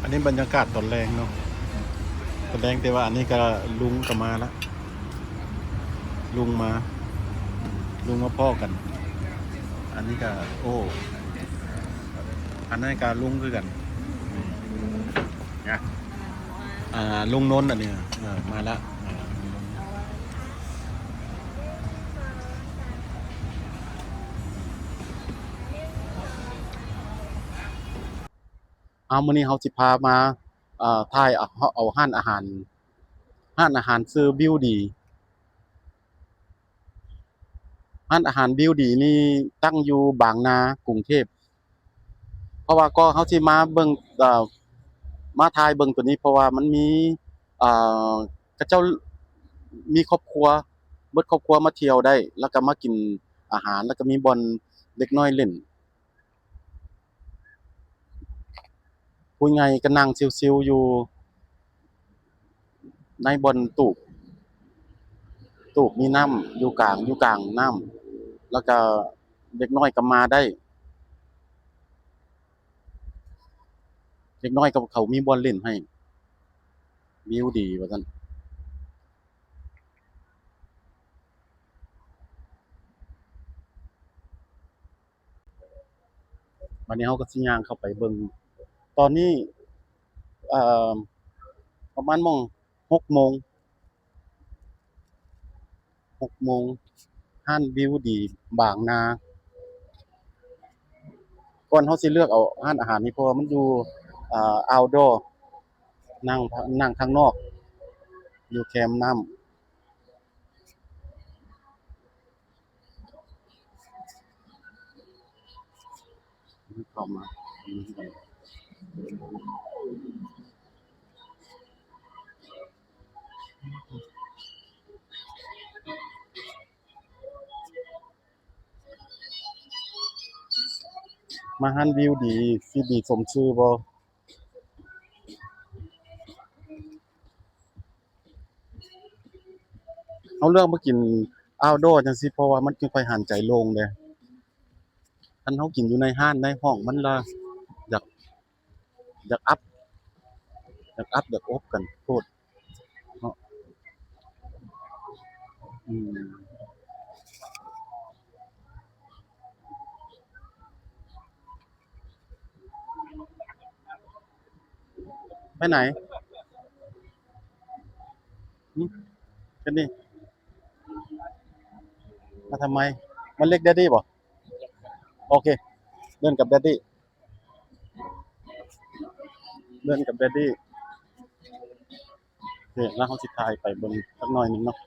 อันนี้บรรยากาศตอนแรงเนาะตอนแรงแต่ว่าอันนี้ก็ลุงก็มาแล้วลุงมาพ่อกันอันนี้ก็โอ้อันนั้นก็ลุงคือกันนะลุงนนท์อันนี้มาแล้วมื้อนี้เฮาสิพามาถ่ายเอาร้านอาหารชื่อบิวดีร้านอาหารบิวดีนี่ตั้งอยู่บางนากรุงเทพเพราะว่าก็เฮาสิมาเบิ่งมาถ่ายเบิ่งตัวนี้เพราะว่ามันมีอ่เขาเจ้ามีครอบครัวเบิดครอบครัวมาเที่ยวได้แล้วก็มากินอาหารแล้วก็มีบ่อนเด็กน้อยเล่นผู้ใหญ่ก็นั่งชิลๆอยู่ในบ่อนตูบมีน้ำอยู่กลางน้ำแล้วก็เด็กน้อยก็มาได้เด็กน้อยก็เขามีบ่อนเล่นให้วิวดีว่าซั่นบัดนี้เฮาก็สิย่างเข้าไปเบิ่งตอนนี้เอ่อประมาณ6โมง6โมงร้านวิวดีบางนาก่อนเฮาสิเลือกเอาร้านอาหารนี่เพราะว่ามันอยู่outdoor นั่งข้างนอกอยู่แคมป์น้ำเข้ามามาร้านวิวดีสิดีสมชื่อบ่เฮาเลือกมากิน outdoor จังซี่เพราะว่ามันจึงค่อยหันใจโล่งเด้คันเฮากินอยู่ในร้านในห้องมันละอยากอยากอัปอยากอบกันโพดเนาะอืมไปไหนหือก็นี่มาทำไมมันเรียก Daddy บ่โอเคเดินกับ Daddy เดินกับ Daddy โอเคแล้วเฮาสิถ่ายไปเบิ่งสักหน่อยหนึ่งเนาะ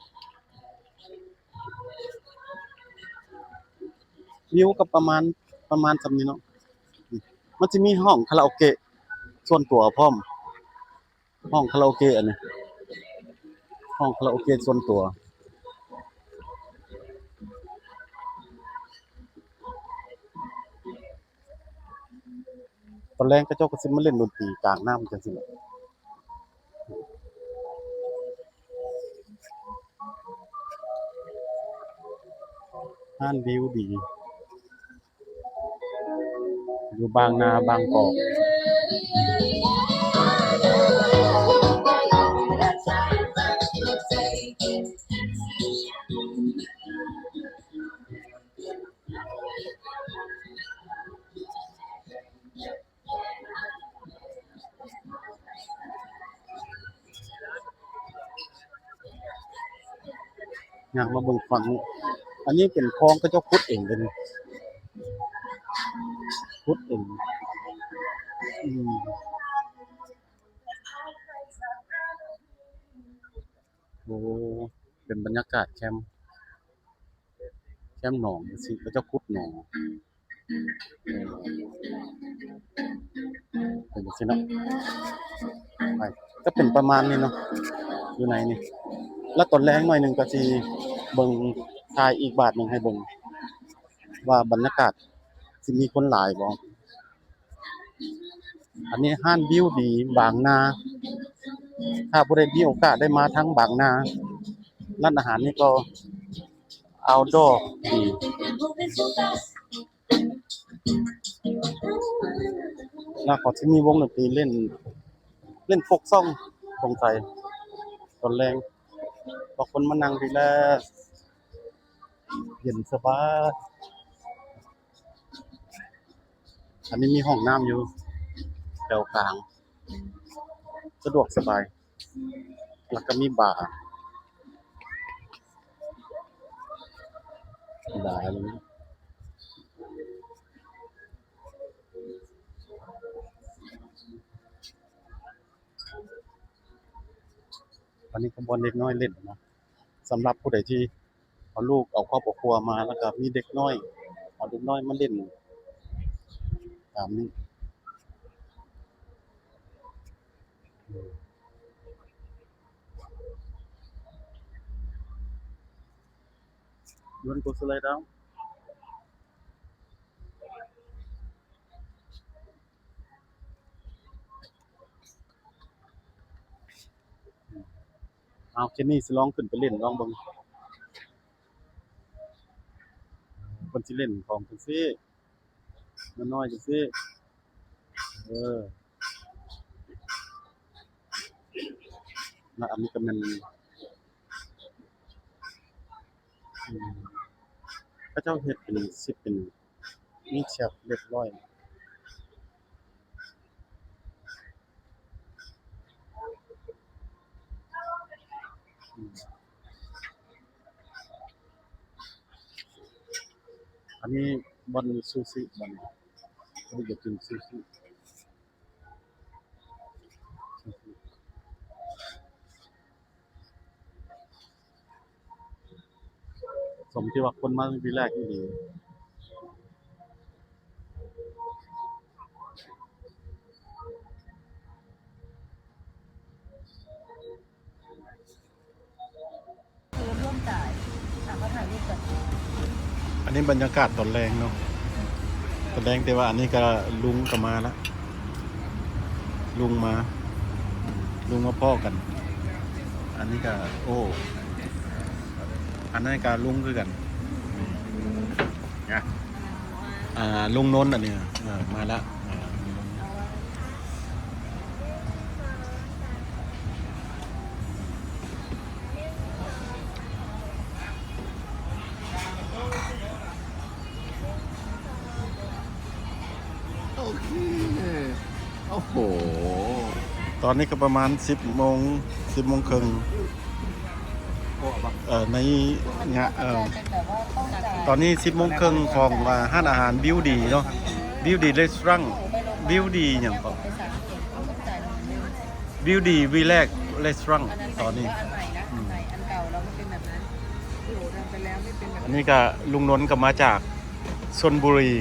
วิวก็ประมาณส่ำนี้เนาะมันสิมีห้องคาราโอเกะส่วนตัวพร้อมห้องคาราโอเกะอันนี้ห้องคาราโอเกะส่วนตัวตอนแรกเขาเจ้าก็สิมาเล่นดนตรีกลางน้ำจังซี่แหละร้านวิวดีอยู่บางนาบางกอกย่างมาเบิ่งฝั่งนี้อันนี้เป็นคลองเขาเจ้าขุดเองเลยนี่ขุดเองอืมโอ้เป็นบรรยากาศแคมป์หนองจังซี่เขาเจ้าขุดหนองเออเป็นจังซี่เนาะไปก็เป็นประมาณนี้เนาะอยู่ในนี่แล้วตอนแรกหน่อยหนึงก็สิเบิ่งถ่ายอีกบาทหนึงให้เบิ่งว่าบรรยากาศสิมีคนหลายบ่อันนี้ร้านวิวดีบางนาถ้าผู้ใดมีโอกาสได้มาทางบางนาร้านอาหารนี่ก็ outdoor ดี แล้วเขาที่มีวงดนตรีเล่นโฟกซ่องสงสัยตอนแรงพอคนมานั่งดีแล้วเย็นสบายอันนี้มีห้องน้ำอยู่แถวกลางสะดวกสบายแล้วก็มีบาร์อะไรนี้อันนี้ก็บอลเด็กน้อยเล่นนะสำหรับผู้ใดที่เอาลูกเอาครอบครัวมาแล้วก็มีเด็กน้อยเอาเด็กน้อยมาเล่นตามนี้You want to go slide down?เอาเจนนี่สิลองขึ้นไปเล่นลองเบิ่งเพิ่นสิเล่นของจังซี่น้อยๆจังซี่แล้วอันนี้ก็แม่นเขาเจ้าเฮ็ดเป็นสิเป็นมีเชือกเรียบร้อยอันนี้บอนซูชิบอนเขาอยากกินซูชิสมที่ว่าคนมาปีแรกนี่ดีคือร่วมจ่ายเขาถ่ายรูปกัน อันนี้บรรยากาศตอนแรงเนาะตอนแรงแต่ว่าอันนี้ก็ลุงก็มาแล้วลุงมาพ่อกันอันนี้ก็โอ้อันนั้นก็ลุงคือกันนะลุงนนท์อันนี้มาแล้วโอเคโอ้โห ตอนนี้ก็ประมาณ10 โมงครึ่งในงะตอนนี้10 โมงครึ่งของห้านอาหารบิวดีเนาะบิวดีรีสอร์ทบิวดีอย่างก็บิวดีวีแรกรีสอร์ทตอนนี้อันเก่าเราไม่เป็นแบบนั้นโหทำไปแล้วไม่เป็นแบบ อันนี้ก็ลุงนนท์ก็มาจากชลบุรี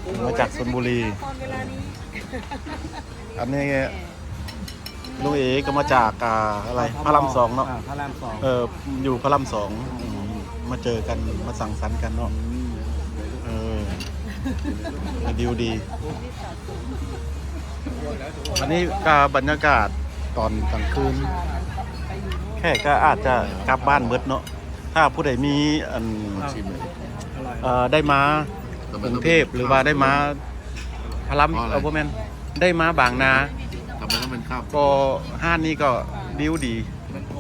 เวลานี้ อันนี้ลุงเอก็มาจากอะไรพระรามสองเนาะ พระรามสอง อยู่พระรามสองมาเจอกันมาสั่งสรรค์กันเนาะดีดีอันนี้ก็บรรยากาศตอนกลางคืนแค่ก็อาจจะกลับบ้านเบิดเนาะถ้าผู้ใดมีชิมเลย ได้มากรุงเทพหรือว่าได้มาพระรามพวกแม่นได้มาบางนาทำไมต้องเป็นข้าว ก็ห้านนี้ก็บิวดี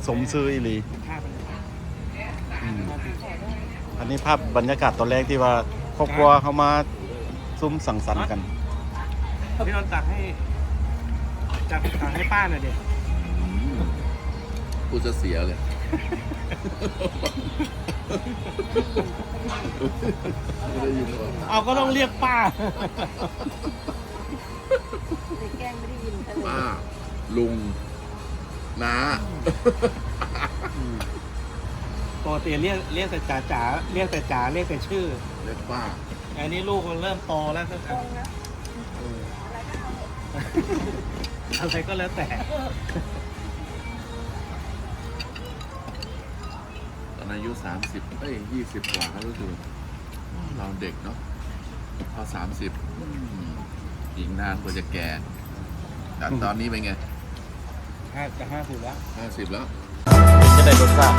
สมซื้ออีหลีอันนี้ภาพบรรยากาศตอนแรกที่ว่าครอบครัวเขามาซุ้มสังสรรค์กัน พี่นนท์ตักให้ป้าหน่อยเด็ก กูจะเสียเลย ไม่ได้ยินว่า เอาก็ต้องเรียกป้า แกล้งไม่ได้ยินกันเลย ป้าลุงน้า ปกติเรียกแต่จ๋าเรียกแต่ชื่อ เรียกป้า อันนี้ลูกมันเริ่มโตแล้วก็อะไรก็แล้วแต่ ตอนอายุ3020 กว่าก็รู้สึกเราเด็กเนาะพอ30อีกนานกว่าจะแก่แต่ตอนนี้เป็นไง 50 แล้ว 50แล้ว จะได้รสชาติ